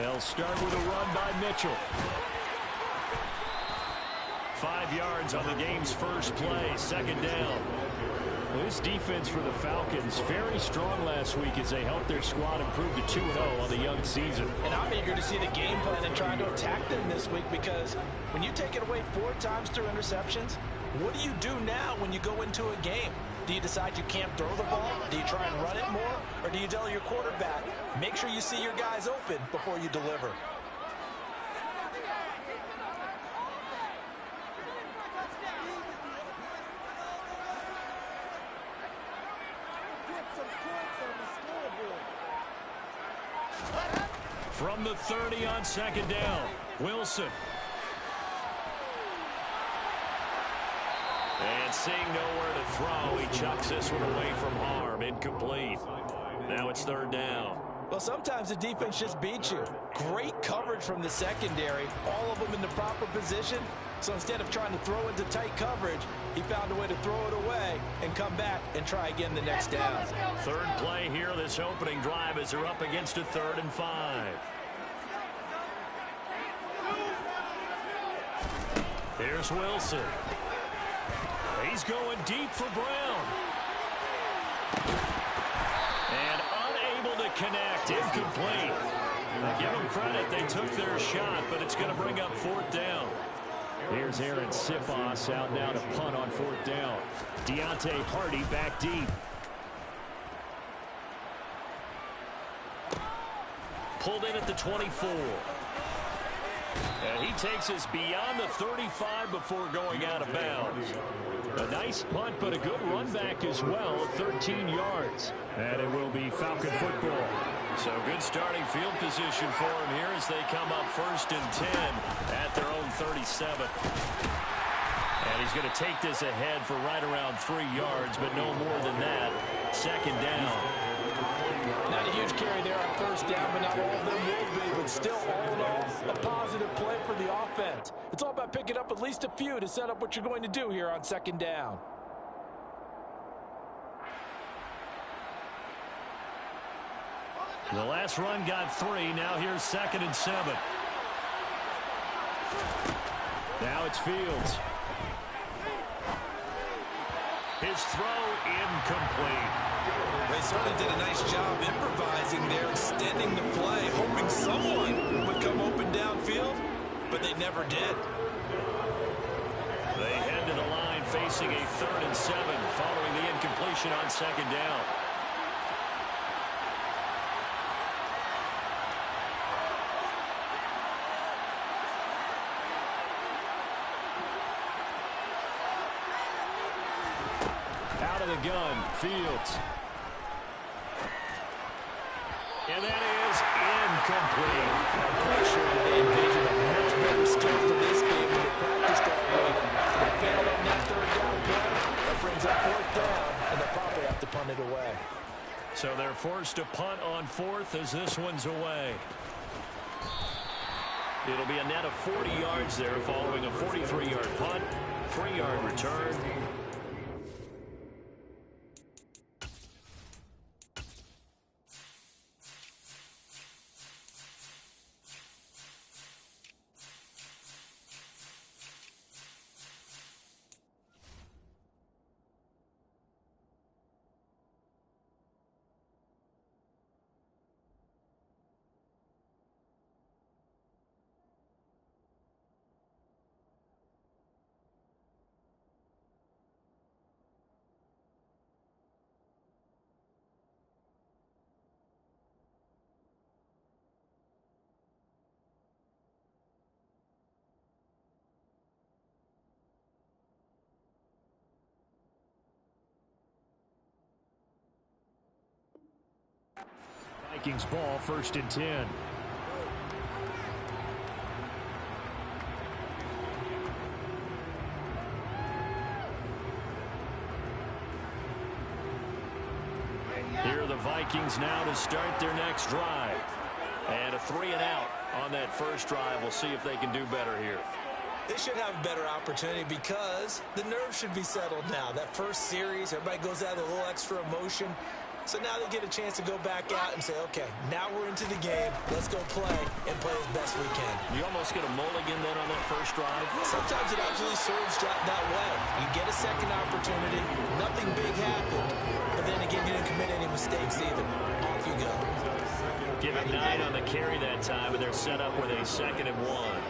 They'll start with a run by Mitchell. 5 yards on the game's first play, second down. Well, this defense for the Falcons, very strong last week as they helped their squad improve to 2-0 on the young season. And I'm eager to see the game plan and trying to attack them this week, because when you take it away 4 times through interceptions, what do you do now when you go into a game? Do you decide you can't throw the ball? Do you try and run it more? Or do you tell your quarterback, make sure you see your guys open before you deliver? From the 30 on second down, Wilson. And seeing nowhere to throw, he chucks this one away from harm. Incomplete. Now it's third down. Well, sometimes the defense just beats you. Great coverage from the secondary, all of them in the proper position. So instead of trying to throw into tight coverage, he found a way to throw it away and come back and try again the next down. Third play here, this opening drive, as they're up against a 3rd and 5. Here's Wilson. He's going deep for Brown. And unable to connect. Incomplete. Give them credit. They took their shot, but it's going to bring up 4th down. Here's Aaron Sipos out now to punt on 4th down. Deontay Hardy back deep. Pulled in at the 24. And he takes us beyond the 35 before going out of bounds. A nice punt, but a good run back as well, 13 yards. And it will be Falcon football. So good starting field position for him here as they come up 1st and 10 at their own 37. And he's going to take this ahead for right around 3 yards, but no more than that. Second down. Not a huge carry there on 1st down, but not all of them will be. But still, all in all, a positive play for the offense. It's all about picking up at least a few to set up what you're going to do here on 2nd down. The last run got 3. Now here's 2nd and 7. Now it's Fields. His throw incomplete. They certainly did a nice job improvising there, extending the play, hoping someone would come open downfield, but they never did. They head to the line facing a 3rd and 7 following the incompletion on 2nd down. Out of the gun, Fields. And that is incomplete. I'm pretty sure that they envisioned a much better start to this game than they practiced all week. They failed on that 3rd down play. That brings up 4th down, and they'll probably have to punt it away. So they're forced to punt on 4th as this one's away. It'll be a net of 40 yards there following a 43-yard punt, 3-yard return. Vikings ball, 1st and 10. Here are the Vikings now to start their next drive. And a 3 and out on that first drive. We'll see if they can do better here. They should have a better opportunity because the nerves should be settled now. That first series, everybody goes out with a little extra emotion. So now they get a chance to go back out and say, okay, now we're into the game. Let's go play and play as best we can. You almost get a mulligan then on that first drive. Sometimes it absolutely serves that way. You get a second opportunity. Nothing big happened. But then again, you didn't commit any mistakes either. Off you go. Give it 9 on the carry that time, and they're set up with a 2nd and 1.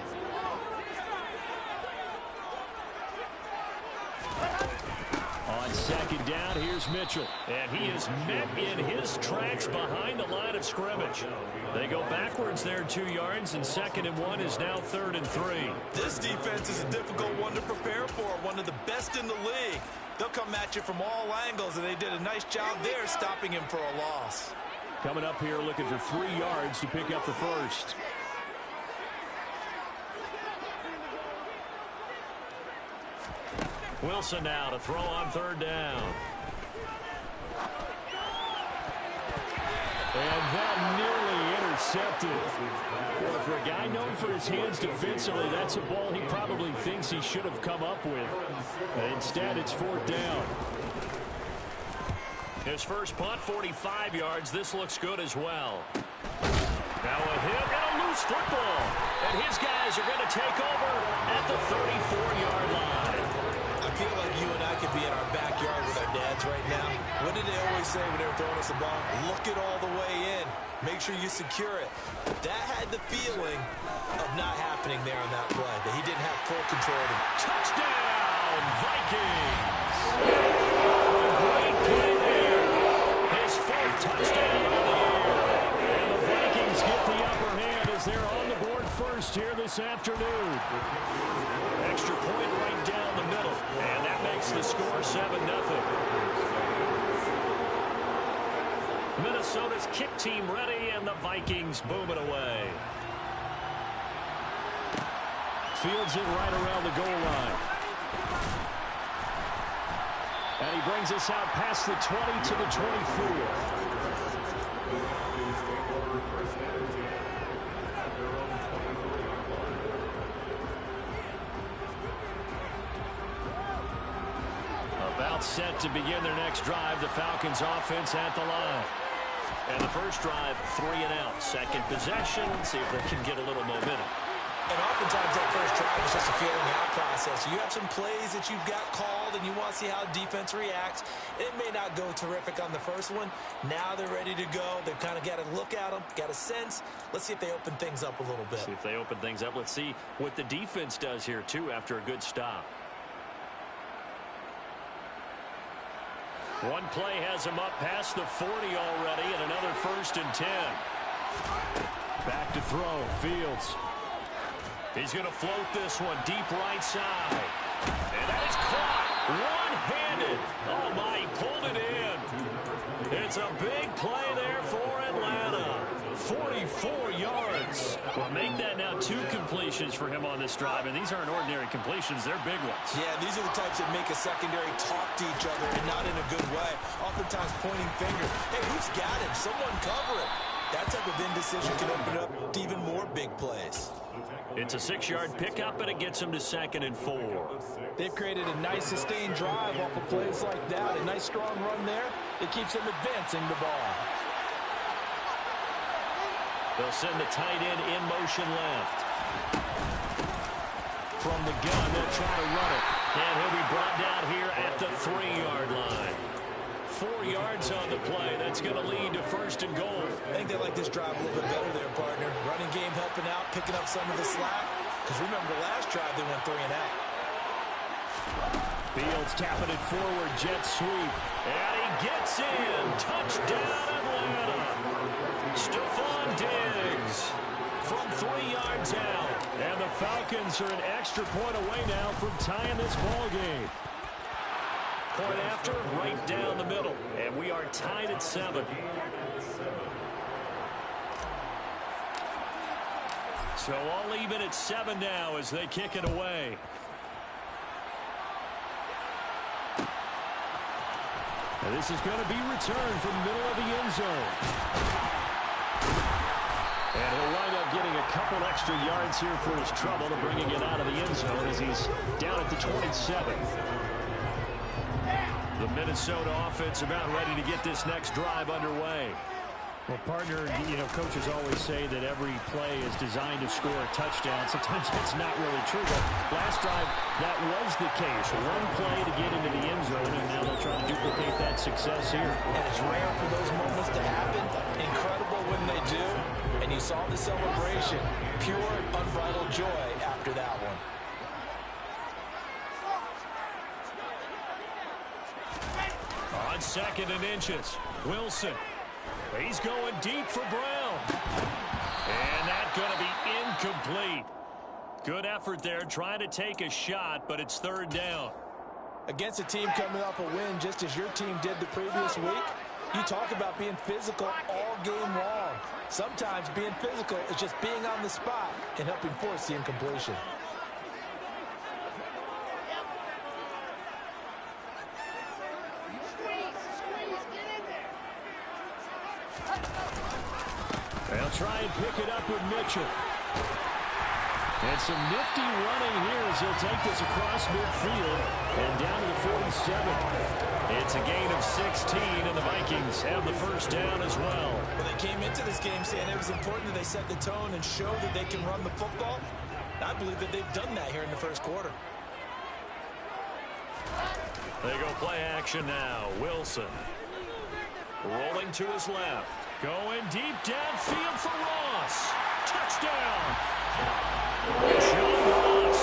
On 2nd down, here's Mitchell. And he is met in his tracks behind the line of scrimmage. They go backwards there 2 yards, and 2nd and 1 is now 3rd and 3. This defense is a difficult one to prepare for, one of the best in the league. They'll come at you from all angles, and they did a nice job there stopping him for a loss. Coming up here looking for 3 yards to pick up the first. Wilson now to throw on 3rd down. And that nearly intercepted. Well, for a guy known for his hands defensively, that's a ball he probably thinks he should have come up with. Instead, it's 4th down. His first punt, 45 yards. This looks good as well. Now a hit and a loose football. And his guys are going to take over at the 34-yard line. I feel like you and I could be in our backyard with our dads right now. What did they always say when they were throwing us the ball? Look it all the way in. Make sure you secure it. That had the feeling of not happening there on that play, that he didn't have full control of it. Touchdown, Vikings! Great play there. His 4th touchdown of the year. And the Vikings get the upper hand as they're on the board first here this afternoon. Extra point right down the middle. And that makes the score 7-0. Minnesota's kick team ready, and the Vikings boom it away. Fields it right around the goal line. And he brings us out past the 20 to the 24. About set to begin their next drive. The Falcons offense at the line. And the first drive, 3 and out. Second possession. See if they can get a little momentum. And oftentimes that first drive is just a feeling out process. You have some plays that you've got called and you want to see how defense reacts. It may not go terrific on the first one. Now they're ready to go. They've kind of got to look at them, got a sense. Let's see if they open things up a little bit. See if they open things up. Let's see what the defense does here, too, after a good stop. One play has him up past the 40 already, and another 1st and 10. Back to throw, Fields. He's going to float this one deep right side. And that is caught one-handed. Oh, my, he pulled it in. It's a big play there for Atlanta. 44 yards. Well, make that now 2 completions for him on this drive, and these aren't ordinary completions. They're big ones. Yeah, these are the types that make a secondary talk to each other, and not in a good way. Oftentimes pointing fingers. Hey, who's got him? Someone cover it. That type of indecision can open up to even more big plays. It's a 6-yard pickup, and it gets him to 2nd and 4. They've created a nice sustained drive off of plays like that. A nice strong run there. It keeps them advancing the ball. They'll send the tight end in motion left. From the gun, they'll try to run it. And he'll be brought down here at the 3-yard line. 4 yards on the play. That's going to lead to 1st and goal. I think they like this drive a little bit better there, partner. Running game helping out, picking up some of the slack. Because remember, the last drive they went 3 and out. Fields tapping it forward, jet sweep. And he gets in. Touchdown, Atlanta. Stephon Diggs from 3 yards out. And the Falcons are an extra point away now from tying this ball game. Point after, right down the middle. And we are tied at 7. So all even at 7 now as they kick it away. And this is going to be returned from middle of the end zone. And he'll wind up getting a couple extra yards here for his trouble to bringing it out of the end zone as he's down at the 27. The The Minnesota offense about ready to get this next drive underway. Well, partner, coaches always say that every play is designed to score a touchdown. Sometimes it's not really true, but last drive, that was the case. One play to get into the end zone, and now they'll try to duplicate that success here. And it's rare for those moments to happen. Incredible when they do. And you saw the celebration. Pure, unbridled joy after that one. On 2nd and inches, Wilson. He's going deep for Brown. And that's going to be incomplete. Good effort there trying to take a shot, but it's 3rd down. Against a team coming off a win just as your team did the previous week, you talk about being physical all game long. Sometimes being physical is just being on the spot and helping force the incompletion. They'll try and pick it up with Mitchell. And some nifty running here as he'll take this across midfield and down to the 47. It's a gain of 16, and the Vikings have the 1st down as well. When they came into this game saying it was important that they set the tone and show that they can run the football, I believe that they've done that here in the 1st quarter. They go play action now. Wilson rolling to his left. Going deep downfield for Ross. Touchdown. John Ross,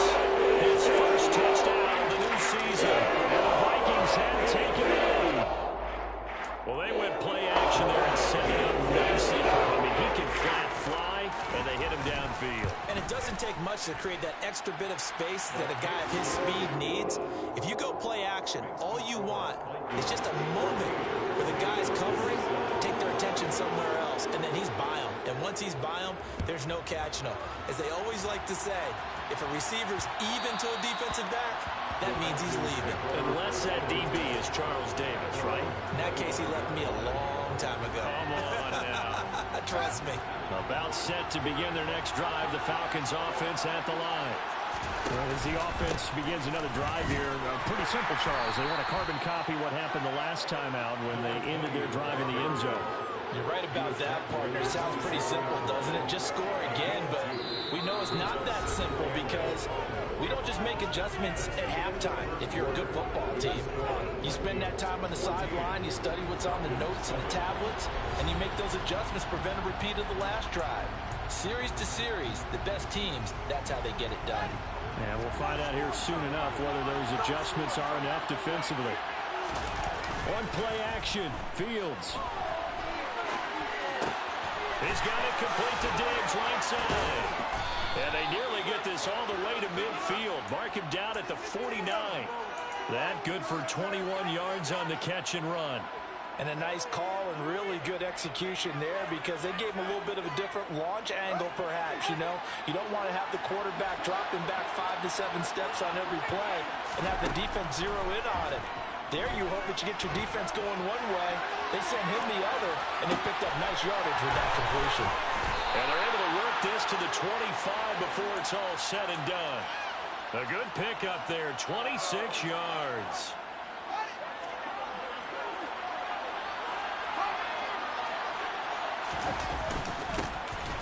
his 1st touchdown of the new season. And the Vikings have taken the lead. Well, they went play action there and set it up nicely for him. I mean, he can flat fly, and they hit him downfield. And it doesn't take much to create that extra bit of space that a guy of his speed needs. If you go play action, all you want is just a moment where the guy's covering, take their attention somewhere else, and then he's by him. And once he's by him, there's no catching him. As they always like to say, if a receiver's even to a defensive back, that means he's leaving. Unless that DB is Charles Davis, right? In that case, he left me a long time ago. Come on now. Trust me. About set to begin their next drive, the Falcons offense at the line. Well, as the offense begins another drive here, pretty simple, Charles. They want to carbon copy what happened the last time out when they ended their drive in the end zone. You're right about that, partner. Sounds pretty simple, doesn't it? Just score again, but we know it's not that simple because we don't just make adjustments at halftime if you're a good football team. You spend that time on the sideline, you study what's on the notes and the tablets, and you make those adjustments, prevent a repeat of the last drive. Series to series, the best teams, that's how they get it done. And we'll find out here soon enough whether those adjustments are enough defensively. On play action, Fields. He's got it complete to Diggs, right side. And they nearly get this all the way to midfield. Mark him down at the 49. That good for 21 yards on the catch and run. And a nice call and really good execution there because they gave him a little bit of a different launch angle perhaps, you know. You don't want to have the quarterback dropping back 5 to 7 steps on every play and have the defense zero in on it. There you hope that you get your defense going one way. They sent him the other, and they picked up nice yardage with that completion. And they're able to work this to the 25 before it's all said and done. A good pickup there, 26 yards.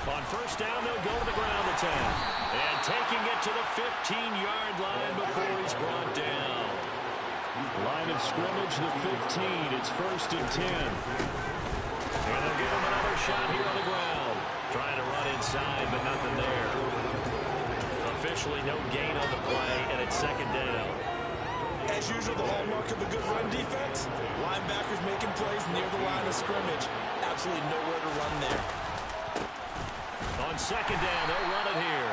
On 1st down, they'll go to the ground attack. And taking it to the 15-yard line before he's brought down. Line of scrimmage, the 15. It's 1st and 10. And they'll give him another shot here on the ground. Trying to run inside, but nothing there. Officially no gain on the play, and it's 2nd down. As usual, the hallmark of a good run defense, linebackers making plays near the line of scrimmage. Absolutely nowhere to run there. On 2nd down, they'll run it here.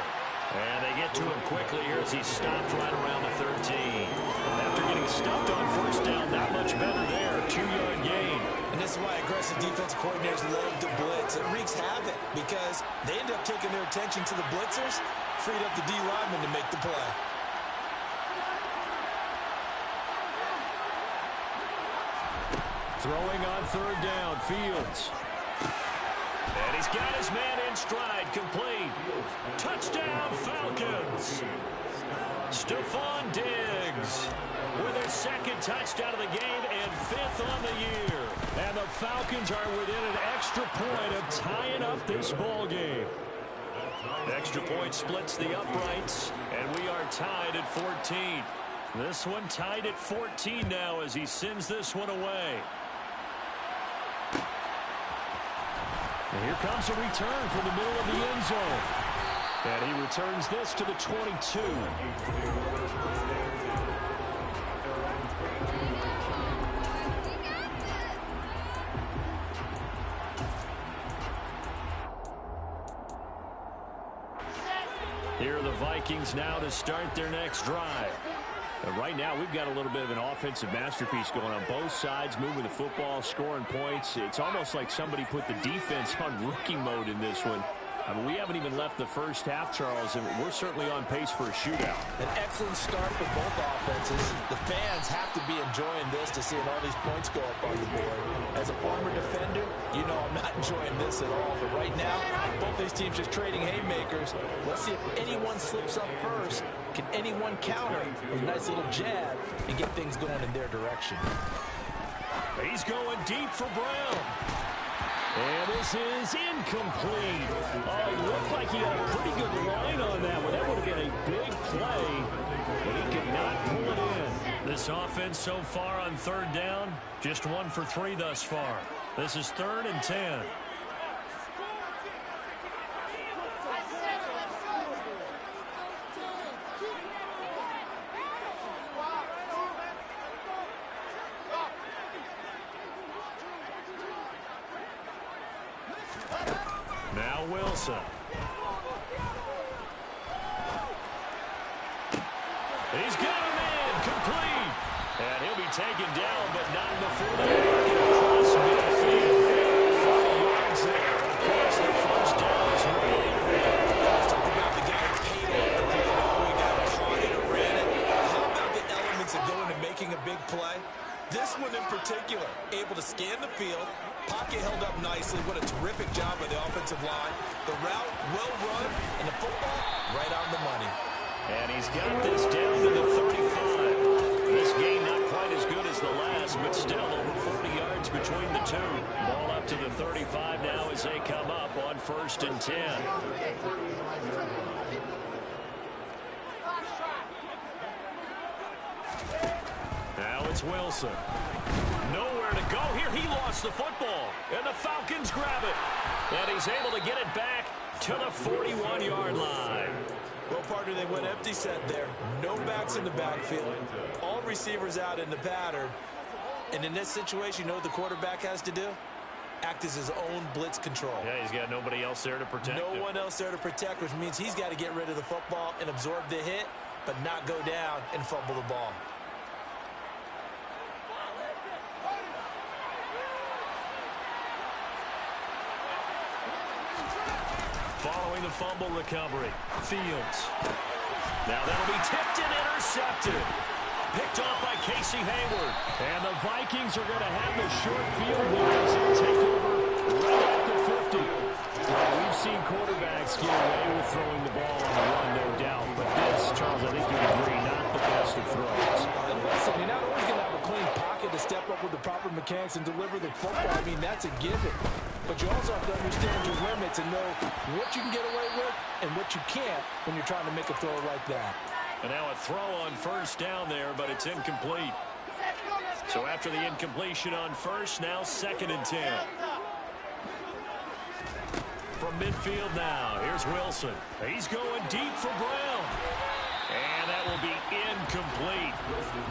And they get to him quickly here as he stopped right around the 13. After getting stuffed on 1st down, not much better there. 2-yard gain. And this is why aggressive defensive coordinators love to blitz. It wreaks havoc because they end up taking their attention to the blitzers, freed up the D lineman to make the play. Throwing on 3rd down, Fields. And he's got his man in stride, complete. Touchdown, Falcons. Stephon Diggs with his second touchdown of the game and 5th on the year. And the Falcons are within an extra point of tying up this ball game. Extra point splits the uprights, and we are tied at 14. This one tied at 14 now as he sends this one away. And here comes a return from the middle of the end zone. And he returns this to the 22. Here are the Vikings now to start their next drive. And right now, we've got a little bit of an offensive masterpiece going on both sides, moving the football, scoring points. It's almost like somebody put the defense on rookie mode in this one. I mean, we haven't even left the first half, Charles, and we're certainly on pace for a shootout. An excellent start for both offenses. The fans have to be enjoying this to seeing all these points go up on the board. As a former defender, you know I'm not enjoying this at all. But right now, both these teams just trading haymakers. Let's see if anyone slips up first. Can anyone counter with a nice little jab and get things going in their direction? He's going deep for Brown. And this is incomplete. Oh, it looked like he had a pretty good line on that one. That would have been a big play, but he could not pull it in. This offense so far on 3rd down, just 1 for 3 thus far. This is 3rd and 10. Now Wilson. He's got a man complete. And he'll be taken down, but not before the across midfield. 40 yards there. Of course, the first down is really. Let's talk about the guy who paid off the play. We got caught it and ran it. How about the elements of going and making a big play? This one in particular, able to scan the field. Pocket held up nicely. What a terrific job by the offensive line. The route, well run, and the football, right on the money. And he's got this down to the 35. This game not quite as good as the last, but still over 40 yards between the two. Ball up to the 35 now as they come up on 1st and 10. Now it's Wilson. Nowhere to go here. He lost the football. And the Falcons grab it. And he's able to get it back to the 41-yard line. Well, partner, they went empty set there. No backs in the backfield. All receivers out in the pattern. And in this situation, you know what the quarterback has to do? Act as his own blitz control. Yeah, he's got nobody else there to protect him. No one else there to protect, which means he's got to get rid of the football and absorb the hit, but not go down and fumble the ball. Following the fumble recovery, Fields. Now that'll be tipped and intercepted. Picked off by Casey Hayward. And the Vikings are going to have the short field goal as they take over right at the 50. We've seen quarterbacks get away with throwing the ball on the run, no doubt. But this, Charles, I think you agree, not the best of throws. Listen, you're not always going to have a clean pocket to step up with the proper mechanics and deliver the football. I mean, that's a given. But you also have to understand your limits and know what you can get away with and what you can't when you're trying to make a throw like that. And now a throw on 1st down there, but it's incomplete. So after the incompletion on 1st, now 2nd and 10. From midfield now, here's Wilson. He's going deep for Brown. And that will be incomplete.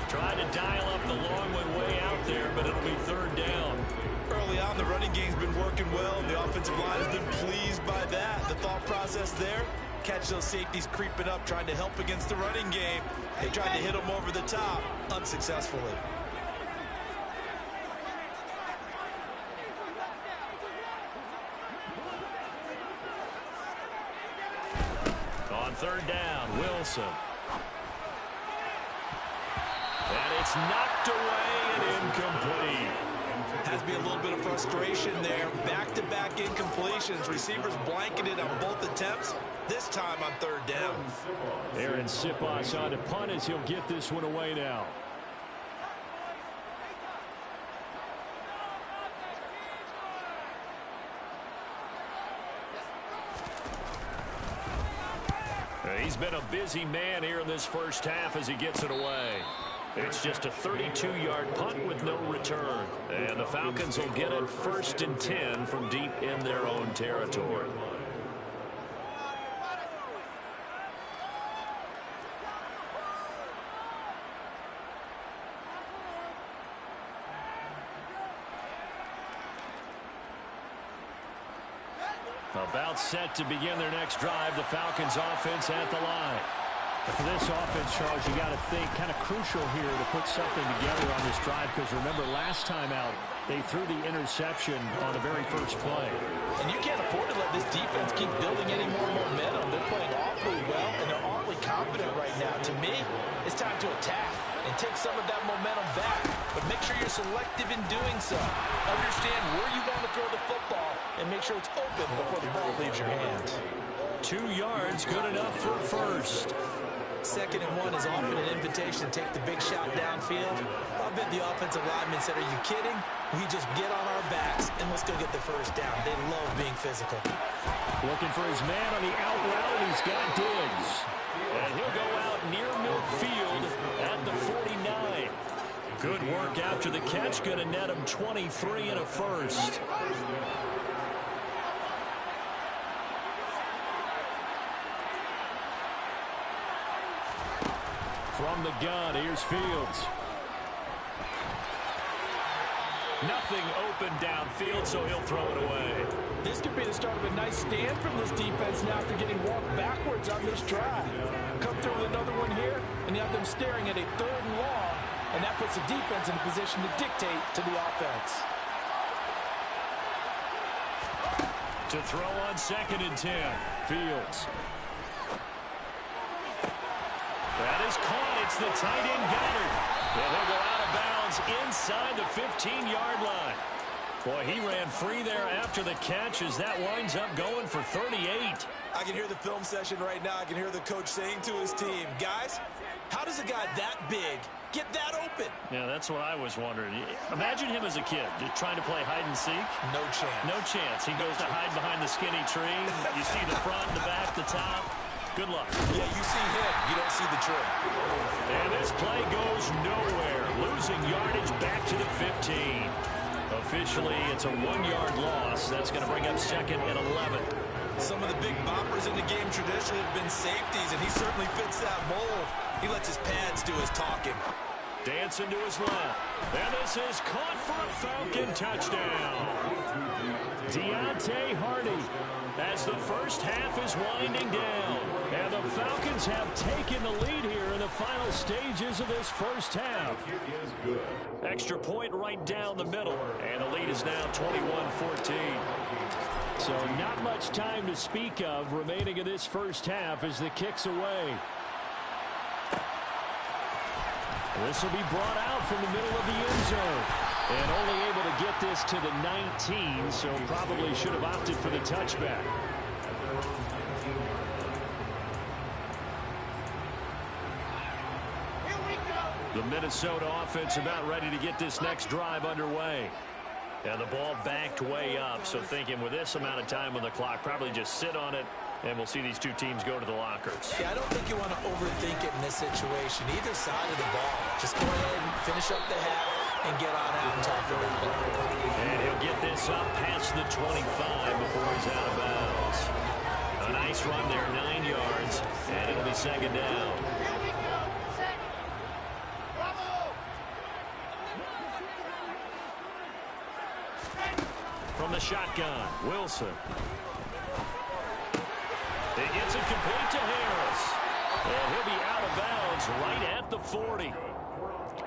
Trying to dial up the long one way out there, but it'll be 3rd down. Early on, the running game's been working well. The offensive line has been pleased by that. The thought process there, catch those safeties creeping up, trying to help against the running game. They tried to hit them over the top, unsuccessfully. On 3rd down, Wilson. And it's knocked away and incomplete. Has to be a little bit of frustration there. Back-to-back incompletions. Receivers blanketed on both attempts, this time on 3rd down. Aaron Siposs on to punt as he'll get this one away now. He's been a busy man here in this first half as he gets it away. It's just a 32-yard punt with no return. And the Falcons will get it 1st and 10 from deep in their own territory. About set to begin their next drive. The Falcons offense at the line. For this offense, Charles, you got to think kind of crucial here to put something together on this drive, because remember last time out they threw the interception on the very first play. And you can't afford to let this defense keep building any more momentum. They're playing awfully well and they're awfully confident right now. To me, it's time to attack and take some of that momentum back, but make sure you're selective in doing so. Understand where you want to throw the football and make sure it's open before the ball leaves your hands. 2 yards, good enough for a first. 2nd and 1 is often an invitation to take the big shot downfield. I bet the offensive lineman said, are you kidding? We just get on our backs and let's go get the first down. They love being physical. Looking for his man on the out route, and he's got Diggs. And he'll go out near midfield at the 49. Good work after the catch. Going to net him 23 and a first. From the gun, here's Fields. Nothing open downfield, so he'll throw it away. This could be the start of a nice stand from this defense now after getting walked backwards on this drive. Come through with another one here, and you have them staring at a 3rd and long, and that puts the defense in a position to dictate to the offense. To throw on 2nd and 10, Fields. That is caught. It's the tight end Goddard. And he'll go out of bounds inside the 15-yard line. Boy, he ran free there after the catch as that winds up going for 38. I can hear the film session right now. I can hear the coach saying to his team, guys, how does a guy that big get that open? Yeah, that's what I was wondering. Imagine him as a kid trying to play hide and seek. No chance. No chance. He goes to hide behind the skinny tree. You see the front, the back, the top. Good luck. Yeah, you see him. You don't see the tree. And this play goes nowhere. Losing yardage back to the 15. Officially, it's a 1-yard loss. That's going to bring up 2nd and 11. Some of the big boppers in the game traditionally have been safeties, and he certainly fits that mold. He lets his pads do his talking. Dancing to his left. And this is caught for a Falcon touchdown. Deontay Hardy as the first half is winding down. And the Falcons have taken the lead here in the final stages of this first half. Extra point right down the middle. And the lead is now 21-14. So not much time to speak of remaining in this first half as the kick's away. This will be brought out from the middle of the end zone. And only able to get this to the 19, so probably should have opted for the touchback. The Minnesota offense about ready to get this next drive underway. And the ball backed way up, so thinking with this amount of time on the clock, probably just sit on it, and we'll see these two teams go to the lockers. Yeah, I don't think you want to overthink it in this situation. Either side of the ball. Just go ahead and finish up the half and get on out and talk about it. And he'll get this up past the 25 before he's out of bounds. A nice run there, 9 yards, and it'll be 2nd down. From the shotgun, Wilson. He gets it complete to Harris. And he'll be out of bounds right at the 40.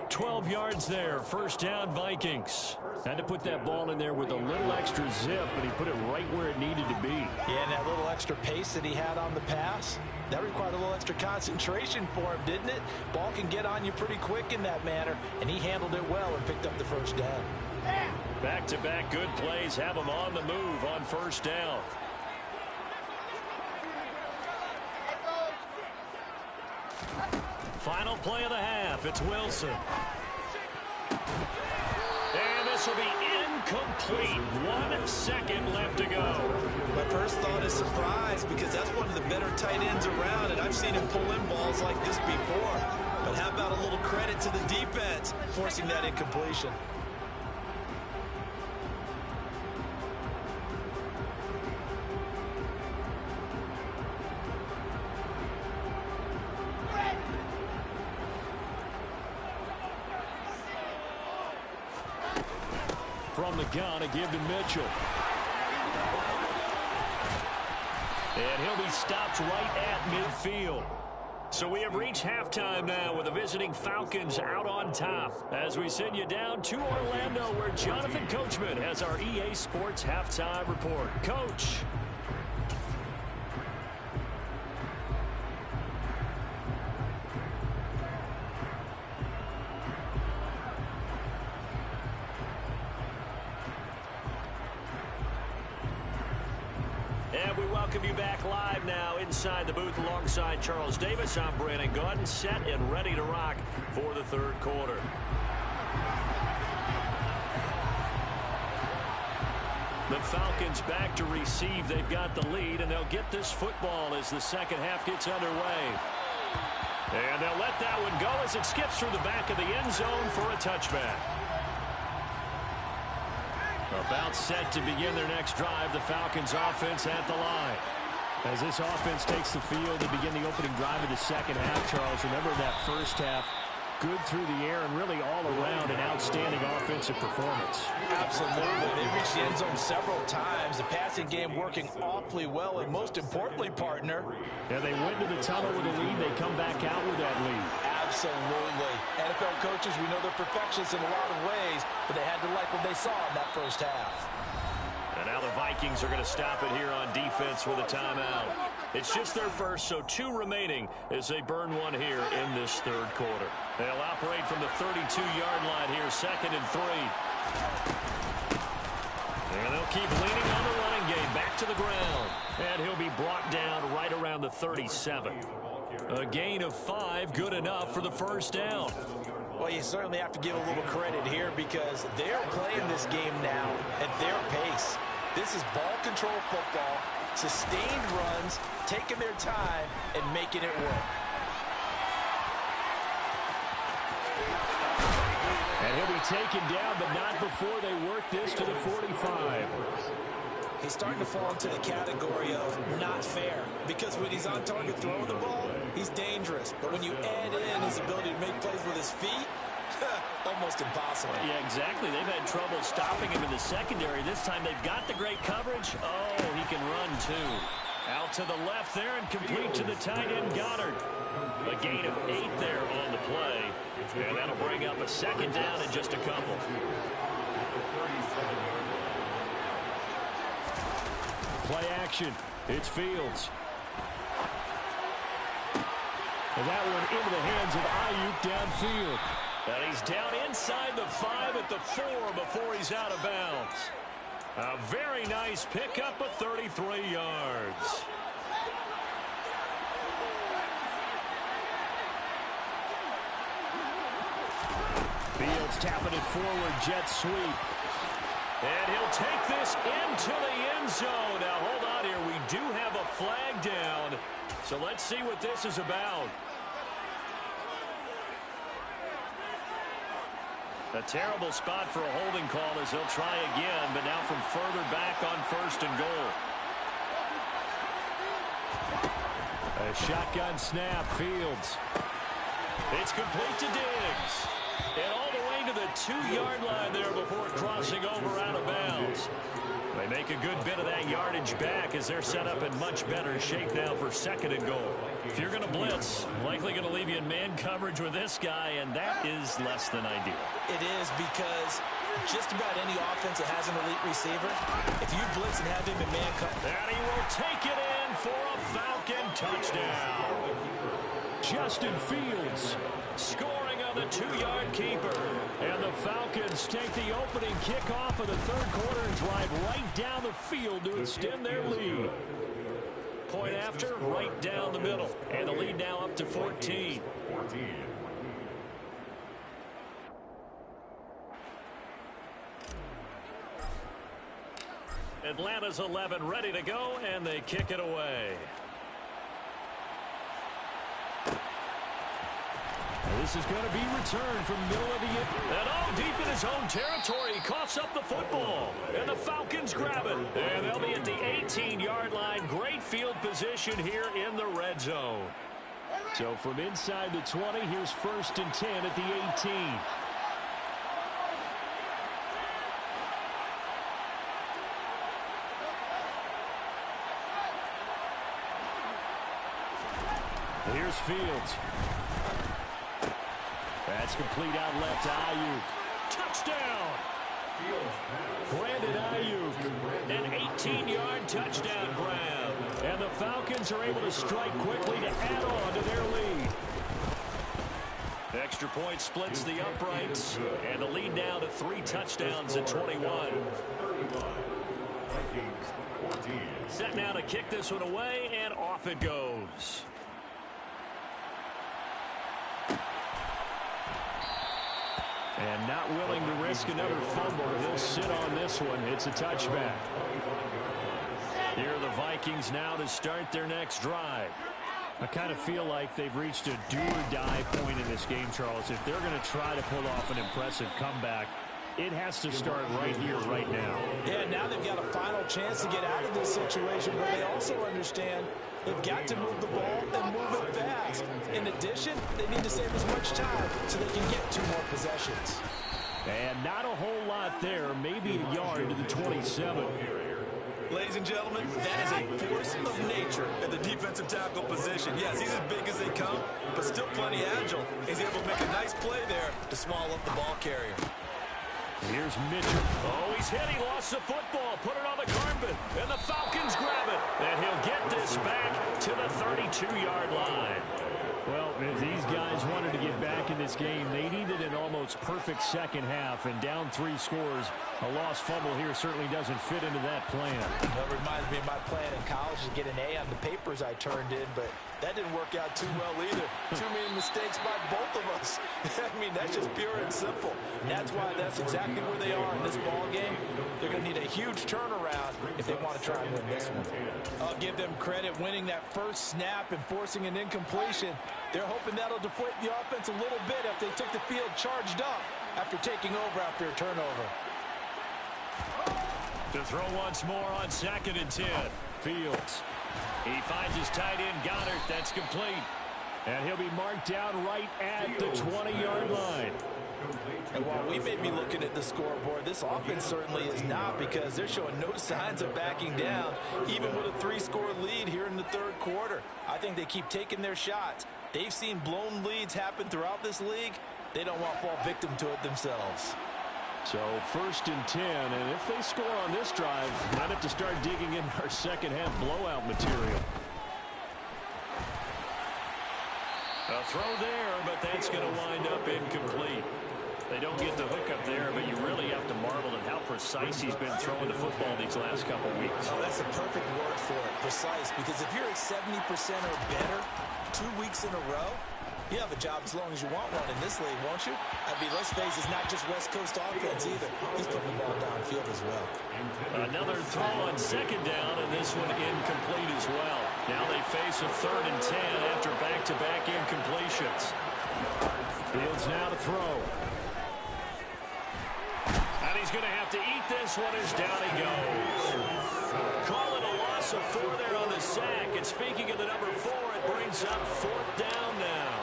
12 yards there. 1st down, Vikings. Had to put that ball in there with a little extra zip, but he put it right where it needed to be. Yeah, and that little extra pace that he had on the pass, that required a little extra concentration for him, didn't it? Ball can get on you pretty quick in that manner, and he handled it well and picked up the 1st down. Back-to-back good plays have him on the move on 1st down. Final play of the half. It's Wilson. And this will be incomplete. 1 second left to go. My first thought is surprise because that's one of the better tight ends around, and I've seen him pull in balls like this before. But how about a little credit to the defense forcing that incompletion? From the gun, a give to Mitchell. And he'll be stopped right at midfield. So we have reached halftime now with the visiting Falcons out on top. As we send you down to Orlando where Jonathan Coachman has our EA Sports halftime report. Coach. And we welcome you back live now inside the booth alongside Charles Davis. I'm Brandon Gaudin, set and ready to rock for the third quarter. The Falcons back to receive. They've got the lead, and they'll get this football as the second half gets underway. And they'll let that one go as it skips through the back of the end zone for a touchback. About set to begin their next drive, the Falcons offense at the line. As this offense takes the field to begin the opening drive of the second half, Charles, remember that first half, good through the air and really all around an outstanding offensive performance. Absolutely. They reached the end zone several times. The passing game working awfully well, and most importantly, partner. Yeah, they went to the tunnel with a lead. They come back out with that lead. Absolutely. NFL coaches, we know they're perfectionists in a lot of ways, but they had to like what they saw in that first half. And now the Vikings are going to stop it here on defense with a timeout. It's just their first, so 2 remaining as they burn one here in this third quarter. They'll operate from the 32-yard line here, 2nd and 3. And they'll keep leaning on the running game, back to the ground. And he'll be brought down right around the 37. A gain of 5, good enough for the first down. Well, you certainly have to give a little credit here because they're playing this game now at their pace. This is ball control football, sustained runs, taking their time, and making it work. And he'll be taken down, but not before they work this to the 45. He's starting to fall into the category of not fair because when he's on target throwing the ball, he's dangerous. But when you add in his ability to make plays with his feet, almost impossible. Yeah, exactly. They've had trouble stopping him in the secondary. This time they've got the great coverage. Oh, he can run too. Out to the left there and complete to the tight end Goddard. A gain of 8 there on the play. And that'll bring up a second down in just a couple. Play action. It's Fields. And that one into the hands of Ayuk downfield. And he's down inside the 5 at the 4 before he's out of bounds. A very nice pickup of 33 yards. Fields tapping it forward, jet sweep. And he'll take this into the end zone. Now, hold on here. We do have a flag down. So let's see what this is about. A terrible spot for a holding call as they'll try again, but now from further back on 1st and goal. A shotgun snap, Fields. It's complete to Diggs. And all the way to the 2-yard line there before crossing over out of bounds. They make a good bit of that yardage back as they're set up in much better shape now for 2nd and goal. If you're going to blitz, likely going to leave you in man coverage with this guy, and that is less than ideal. It is because just about any offense that has an elite receiver, if you blitz and have him in man coverage. And he will take it in for a Falcon touchdown. Justin Fields scoring on the 2-yard keeper. And the Falcons take the opening kickoff of the third quarter and drive right down the field to extend their lead. Point after, right down the middle. And the lead now up to 14. Atlanta's 11 ready to go, and they kick it away. This is going to be returned from middle of the and all deep in his own territory. He coughs up the football, and the Falcons grab it. And they'll be at the 18-yard line. Great field position here in the red zone. So from inside the 20, here's 1st and 10 at the 18. Here's Fields. That's complete out left to Ayuk. Touchdown! Brandon Ayuk. An 18-yard touchdown grab. And the Falcons are able to strike quickly to add on to their lead. Extra point splits the uprights. And the lead now to 3 touchdowns at 21. Set now to kick this one away, and off it goes. And not willing to risk another fumble. He'll sit on this one. It's a touchback. Here are the Vikings now to start their next drive. I kind of feel like they've reached a do-or-die point in this game, Charles. If they're going to try to pull off an impressive comeback, it has to start right here, right now. Yeah, now they've got a final chance to get out of this situation, but they also understand they've got to move the ball and move it fast. In addition, they need to save as much time so they can get 2 more possessions. And not a whole lot there, maybe a yard to the 27. Ladies and gentlemen, that is a force of nature at the defensive tackle position. Yes, he's as big as they come, but still plenty agile. He's able to make a nice play there to small up the ball carrier. Here's Mitchell. Oh, he's hit. He lost the football. Put it on the carpet. And the Falcons grab it. And he'll get this back to the 32-yard line. Well, if these guys wanted to get back in this game, they needed an almost perfect second half. And down 3 scores, a lost fumble here certainly doesn't fit into that plan. That reminds me of my plan in college to get an A on the papers I turned in, but that didn't work out too well either. Too many mistakes by both of us. I mean, that's just pure and simple. And that's why that's exactly where they are in this ball game. They're going to need a huge turnaround if they want to try and win this one. I'll give them credit winning that first snap and forcing an incompletion. They're hoping that'll deflate the offense a little bit if they took the field charged up after taking over after a turnover. To throw once more on 2nd and 10. Fields. He finds his tight end, Goddard. That's complete. And he'll be marked down right at the 20-yard line. And while we may be looking at the scoreboard, this offense certainly is not, because they're showing no signs of backing down, even with a 3-score lead here in the 3rd quarter. I think they keep taking their shots. They've seen blown leads happen throughout this league. They don't want to fall victim to it themselves. So 1st and 10, and if they score on this drive, might have to start digging in our second half blowout material. A throw there, but that's going to wind up incomplete. They don't get the hook up there, but you really have to marvel at how precise he's been throwing the football these last couple weeks. Oh, that's a perfect word for it, precise, because if you're at 70% or better 2 weeks in a row, you have a job as long as you want one in this league, won't you? I mean, let's face it, it's not just West Coast offense either. He's putting the ball downfield as well. Another throw on 2nd down, and this one incomplete as well. Now they face a 3rd and 10 after back-to-back incompletions. Fields now to throw. And he's going to have to eat this one as down he goes. Call it a loss of 4 there on the sack. And speaking of the number 4, it brings up 4th down now.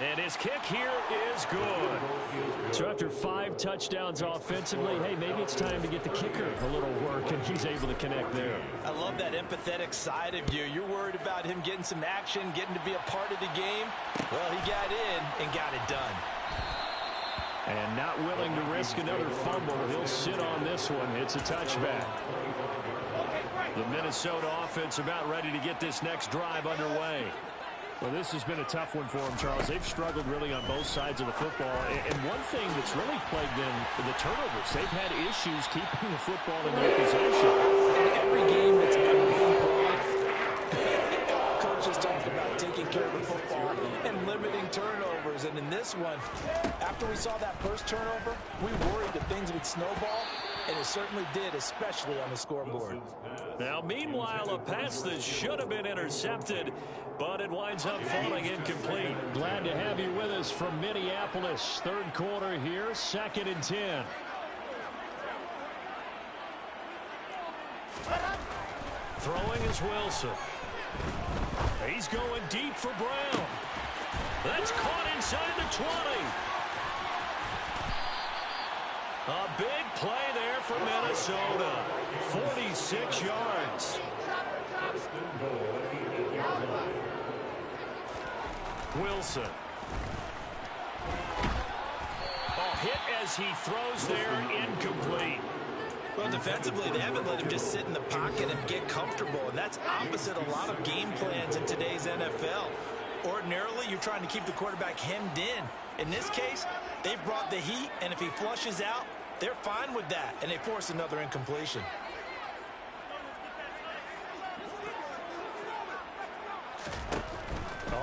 And his kick here is good. So after 5 touchdowns offensively, hey, maybe it's time to get the kicker a little work, and he's able to connect there. I love that empathetic side of you. You're worried about him getting some action, getting to be a part of the game. Well, he got in and got it done. And not willing to risk another fumble. He'll sit on this one. It's a touchback. The Minnesota offense about ready to get this next drive underway. Well, this has been a tough one for them, Charles. They've struggled really on both sides of the football. And one thing that's really plagued them, the turnovers. They've had issues keeping the football in their possession. Every game that's been played, coach has talked about taking care of the football and limiting turnovers. And in this this one. After we saw that first turnover, we worried that things would snowball, and it certainly did, especially on the scoreboard. Now, meanwhile, a pass that should have been intercepted, but it winds up falling incomplete. Glad to have you with us from Minneapolis. Third quarter here, 2nd and 10. Throwing is Wilson. He's going deep for Brown. That's caught inside the 20. A big play there for Minnesota. 46 yards. Wilson. A hit as he throws there, incomplete. Well, defensively, they haven't let him just sit in the pocket and get comfortable, and that's opposite a lot of game plans in today's NFL. Ordinarily, you're trying to keep the quarterback hemmed in. In this case, they brought the heat, and if he flushes out, they're fine with that, and they force another incompletion.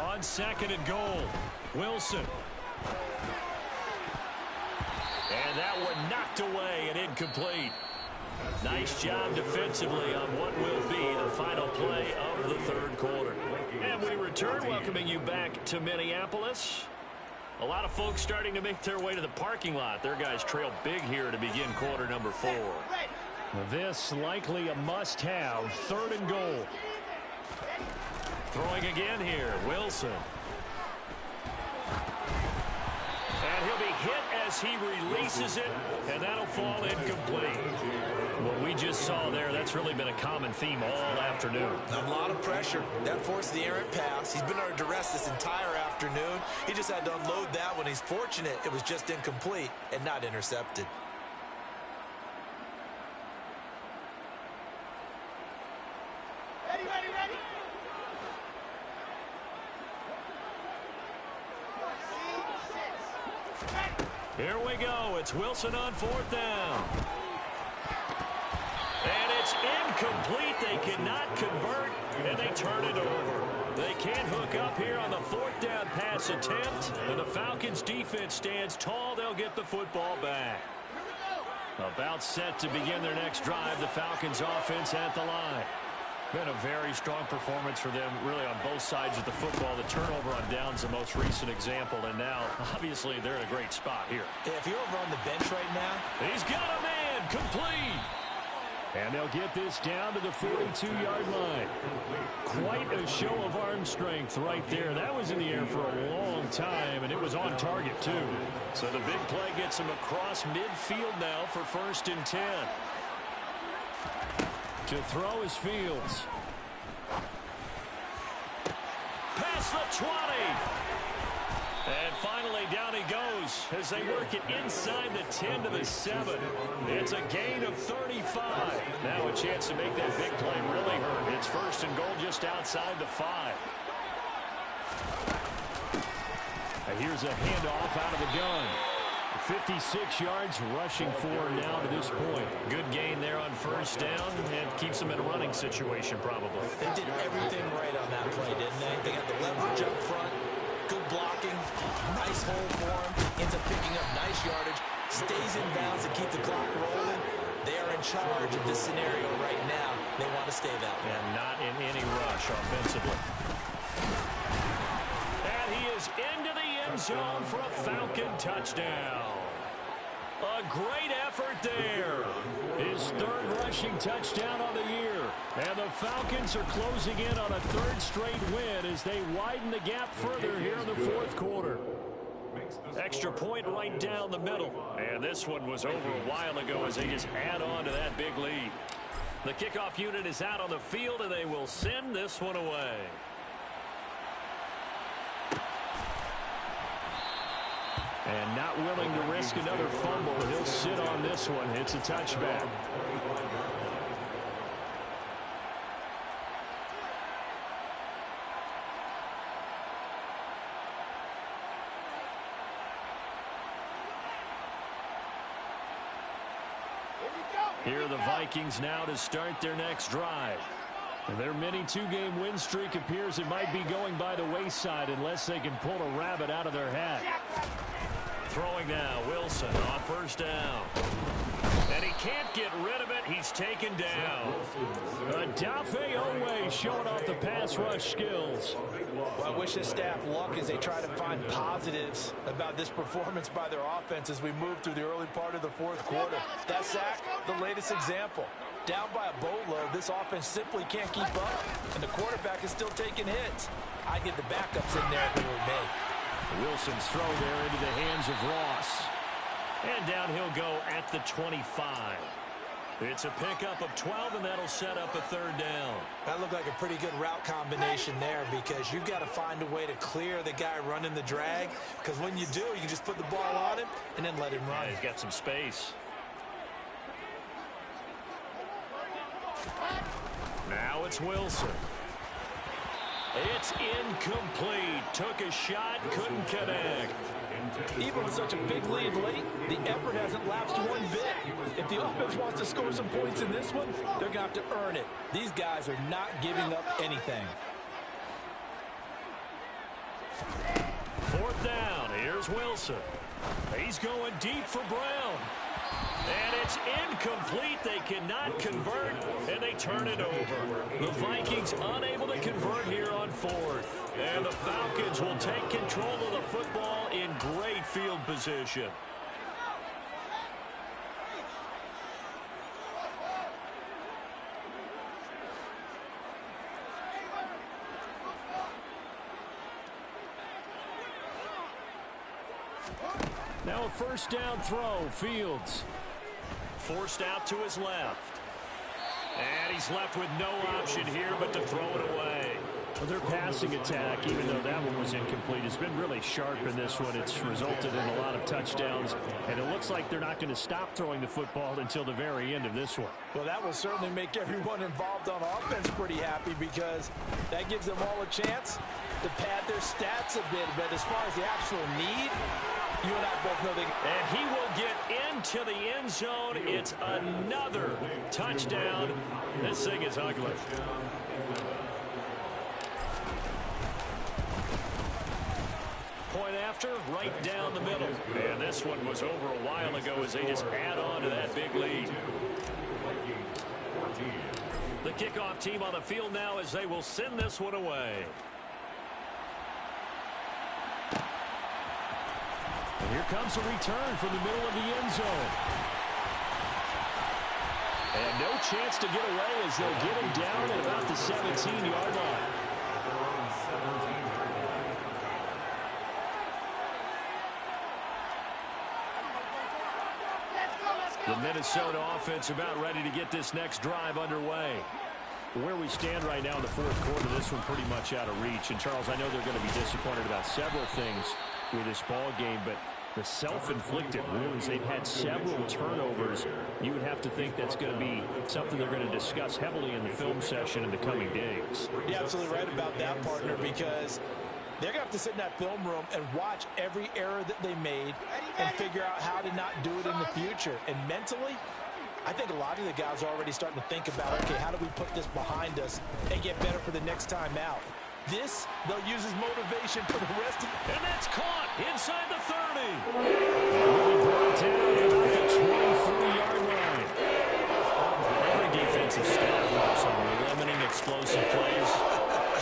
On 2nd and goal, Wilson. And that one knocked away and incomplete. Nice job defensively on what will be the final play of the third quarter. And we return, welcoming you back to Minneapolis. A lot of folks starting to make their way to the parking lot. Their guys trail big here to begin quarter number 4. This likely a must-have. 3rd and goal. Throwing again here, Wilson. And he'll be hit as he releases it, and that'll fall incomplete. What we just saw there, that's really been a common theme all afternoon. A lot of pressure. That forced the errant pass. He's been under duress this entire afternoon. He just had to unload that one. He's fortunate it was just incomplete and not intercepted. Ready. Here we go. It's Wilson on 4th down. And it's incomplete. They cannot convert, and they turn it over. They can't hook up here on the 4th down pass attempt. And the Falcons defense stands tall. They'll get the football back. About set to begin their next drive. The Falcons offense at the line. Been a very strong performance for them, really, on both sides of the football. The turnover on downs, the most recent example, and now, obviously, they're in a great spot here. Yeah, if you're over on the bench right now, he's got a man, complete. And they'll get this down to the 42-yard line. Quite a show of arm strength right there. That was in the air for a long time, and it was on target, too. So the big play gets him across midfield now for 1st and 10. To throw is Fields. Past the 20. And finally down he goes as they work it inside the 10 to the 7. It's a gain of 35. Now a chance to make that big play really hurt. It's 1st and goal just outside the 5. And here's a handoff out of the gun. 56 yards rushing forward now to this point. Good gain there on 1st down and keeps them in a running situation probably. They did everything right on that play, didn't they? They got the leverage up front, good blocking, nice hole for him, ends up picking up nice yardage, stays in bounds to keep the clock rolling. They are in charge of this scenario right now. They want to stay that way. And not in any rush offensively. And he is into the end zone for a Falcon touchdown. A great effort there. His 3rd rushing touchdown of the year. And the Falcons are closing in on a 3rd straight win as they widen the gap further here in the 4th quarter. Extra point right down the middle. And this one was over a while ago as they just add on to that big lead. The kickoff unit is out on the field, and they will send this one away. And not willing to risk another fumble. He'll sit on this one. It's a touchback. Here are the Vikings now to start their next drive. Their mini two-game win streak appears it might be going by the wayside unless they can pull a rabbit out of their hat. Throwing now, Wilson on first down. And he can't get rid of it. He's taken down. Odafe Oweh showing off the pass rush skills. Well, I wish his staff luck as they try to find positives about this performance by their offense as we move through the early part of the fourth quarter. That sack, the latest example. Down by a boatload, this offense simply can't keep up, and the quarterback is still taking hits. I get the backups in there if it were me. Wilson's throw there into the hands of Ross. And down he'll go at the 25. It's a pickup of 12, and that'll set up a third down. That looked like a pretty good route combination there because you've got to find a way to clear the guy running the drag, because when you do, you can just put the ball on him and then let him run. Yeah, he's got some space. Now it's Wilson. It's incomplete. Took a shot, couldn't connect. Even with such a big lead late, the effort hasn't lapsed one bit. If the offense wants to score some points in this one, they're going to have to earn it. These guys are not giving up anything. Fourth down. Here's Wilson. He's going deep for Brown. And it's incomplete. They cannot convert, and they turn it over. The Vikings unable to convert here on fourth. And the Falcons will take control of the football in great field position. Now a first down throw, Fields. Forced out to his left. And he's left with no option here but to throw it away. Well, their passing attack, even though that one was incomplete, has been really sharp in this one. It's resulted in a lot of touchdowns, and it looks like they're not going to stop throwing the football until the very end of this one. Well, that will certainly make everyone involved on offense pretty happy because that gives them all a chance to pad their stats a bit. But as far as the actual need, you and I both know and he will get into the end zone. It's another touchdown. This thing is ugly. Point after, right down the middle. And this one was over a while ago as they just add on to that big lead. The kickoff team on the field now as they will send this one away. And here comes a return from the middle of the end zone. And no chance to get away as they'll get him down at about the 17-yard line. The Minnesota offense about ready to get this next drive underway. Where we stand right now in the fourth quarter, this one pretty much out of reach. And, Charles, I know they're going to be disappointed about several things with this ball game, but the self-inflicted wounds, they've had several turnovers. You would have to think that's going to be something they're going to discuss heavily in the film session in the coming days. You're absolutely right about that, partner, because they're going to have to sit in that film room and watch every error that they made and figure out how to not do it in the future. And mentally, I think a lot of the guys are already starting to think about, okay, how do we put this behind us and get better for the next time out? This, they'll use as motivation for the rest of it. And that's caught inside the 30. Really brought down about the 23-yard line. Every defensive staff works on limiting explosive plays.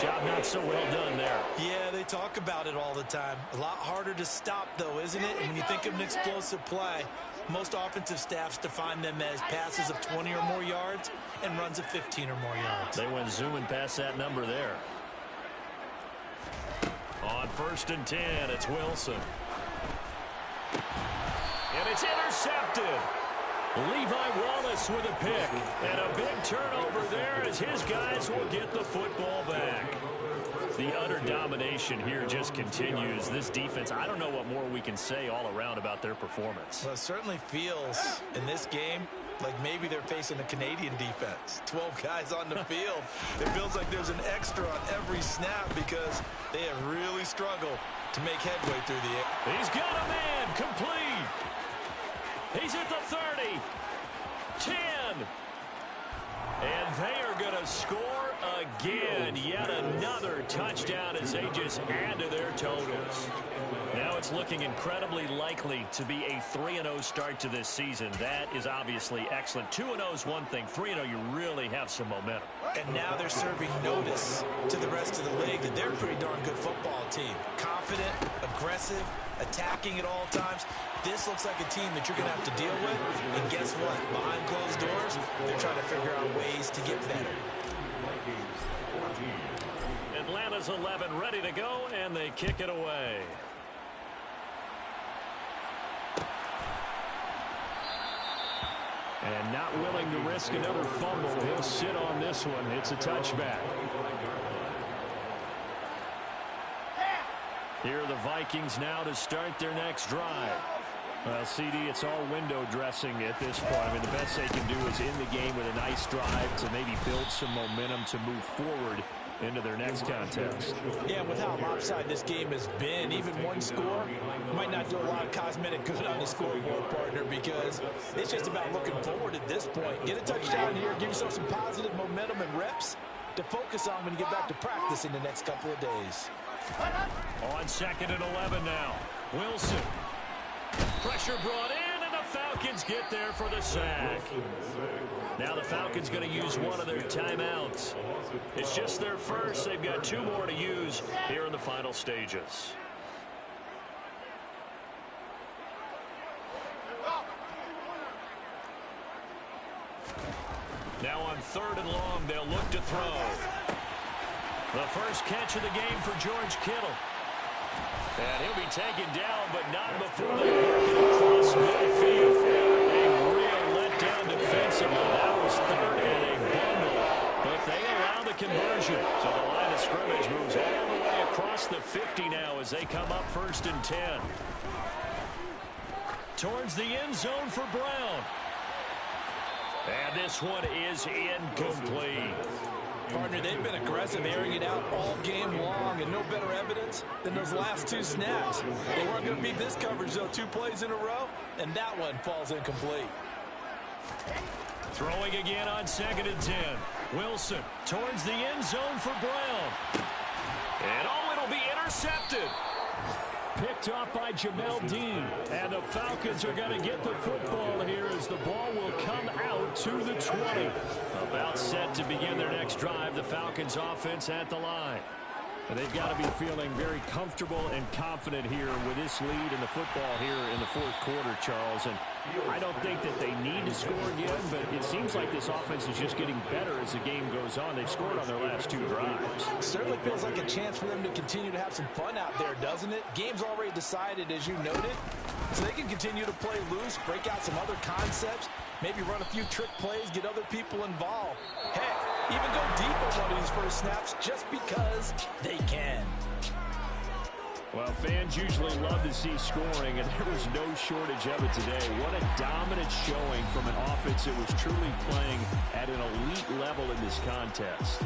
Job not so well done there. Yeah, they talk about it all the time. A lot harder to stop, though, isn't it? And when you think of an explosive play, most offensive staffs define them as passes of 20 or more yards and runs of 15 or more yards. They went zooming past that number there. On 1st and 10, it's Wilson. And it's intercepted. Levi Wallace with a pick. And a big turnover there as his guys will get the football back. The utter domination here just continues. This defense, I don't know what more we can say all around about their performance. Well, it certainly feels in this game like maybe they're facing a Canadian defense. 12 guys on the field. It feels like there's an extra on every snap because they have really struggled to make headway through the air. He's got a man complete. He's at the 30. 10. And they are going to score And yet another touchdown as they just add to their totals. Now it's looking incredibly likely to be a 3-0 start to this season. That is obviously excellent. 2-0 is one thing. 3-0, you really have some momentum. And now they're serving notice to the rest of the league that they're a pretty darn good football team. Confident, aggressive, attacking at all times. This looks like a team that you're going to have to deal with. And guess what? Behind closed doors, they're trying to figure out ways to get better. Atlanta's 11 ready to go, and they kick it away. And not willing to risk another fumble. He'll sit on this one. It's a touchback. Here are the Vikings now to start their next drive. Well, CD, it's all window dressing at this point. I mean, the best they can do is in the game with a nice drive to maybe build some momentum to move forward into their next contest. Yeah, with how lopsided this game has been, even one score might not do a lot of cosmetic good on the scoreboard, partner, because it's just about looking forward at this point. Get a touchdown here, give yourself some positive momentum and reps to focus on when you get back to practice in the next couple of days. On 2nd and 11 now. Wilson. Pressure brought in, and the Falcons get there for the sack. Now the Falcons going to use one of their timeouts. It's just their first. They've got 2 more to use here in the final stages. Now on 3rd and long, they'll look to throw. The first catch of the game for George Kittle. And he'll be taken down, but not before they work it across midfield. A real letdown defensively. That was 3rd and a bundle. But they allow the conversion. So the line of scrimmage moves all the way across the 50 now as they come up 1st and 10. Towards the end zone for Brown. And this one is incomplete. Partner, they've been aggressive, airing it out all game long, and no better evidence than those last 2 snaps. They weren't going to beat this coverage, though, 2 plays in a row, and that one falls incomplete. Throwing again on 2nd and 10. Wilson towards the end zone for Brown. And it'll be intercepted. Picked off by Jamel Dean. And the Falcons are going to get the football here as the ball will come out to the 20. About set to begin their next drive. The Falcons offense at the line. And they've got to be feeling very comfortable and confident here with this lead in the football here in the 4th quarter, Charles. And I don't think that they need to score again, but it seems like this offense is just getting better as the game goes on. They've scored on their last 2 drives. Certainly feels like a chance for them to continue to have some fun out there, doesn't it? Game's already decided, as you noted, so they can continue to play loose, break out some other concepts, maybe run a few trick plays, get other people involved. Heck, even go deep on one of these first snaps just because they can. Well, fans usually love to see scoring, and there was no shortage of it today. What a dominant showing from an offense that was truly playing at an elite level in this contest.